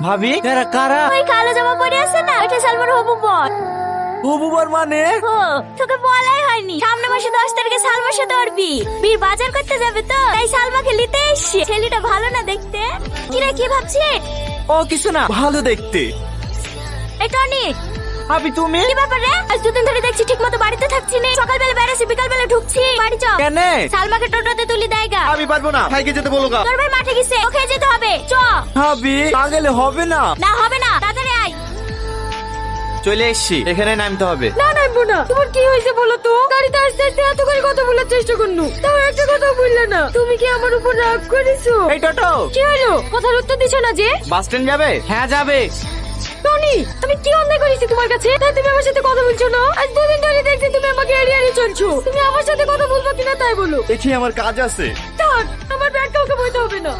ভাবি এরা কারা? ওই কালো জামা পরে আছে না, ওইটা সালমার হবু বর। হবু বর মানে? ও তোকে বলাই হয়নি, সামনে মাসে 10 তারিখে সালমার সাথে ওর বিয়ে বাজার করতে যাবে তো, তাই সালমাকে নিতে এসছি। ছেলেটা ভালো না দেখতে? কিরে কি ভাবছিস? ও কিছু না, ভালো দেখতে। এই টনি, ভাবি তুমি? কি ব্যাপার রে? আজ দুদিন ধরে দেখছি ঠিক মতো বাড়িতে থাকছি না, সকালবেলা বেড়াচ্ছি বিকালবেলা ঢুকছি। বাড়ি চ। কেন? সালমাকে টোটোতে তুলি দেয়গা। আমি পারবো না, ভাইকে যেতে বলো গা। তোর ভাই মাঠে গেছে, ওকে যেতে হবে। চ। ভাবি না গেলে হবে না। না হবে না, তাড়াতাড়ি আয়। চলে এসছি, এখানে নামতে হবে। না নামবো না। তোমার কি হয়েছে বলো তো? গাড়িতে আসতে আসতে এত করে কথা বলার চেষ্টা করনু, তাও একটা কথা বললে না। তুমি কি আমার উপর রাগ করেছো? এই টোটো কি হলো? কথার উত্তর দিছো না যে? বাস স্ট্যান্ড যাবে? হ্যাঁ যাবে। টনি, আমি কি অন্যায় করেছি তোমার কাছে? তাই তুমি আমার সাথে কথা বলছো না? আজ দুদিন ধরে দেখছি তুমি আমাকে এড়িয়ে এড়িয়ে চলছো। তুমি আমার সাথে কথা বলবো কিনা তাই বলো। দেখি আমার কাজ আছে। থাক, আমার ব্যাগ কাউকে বইতে হবে না।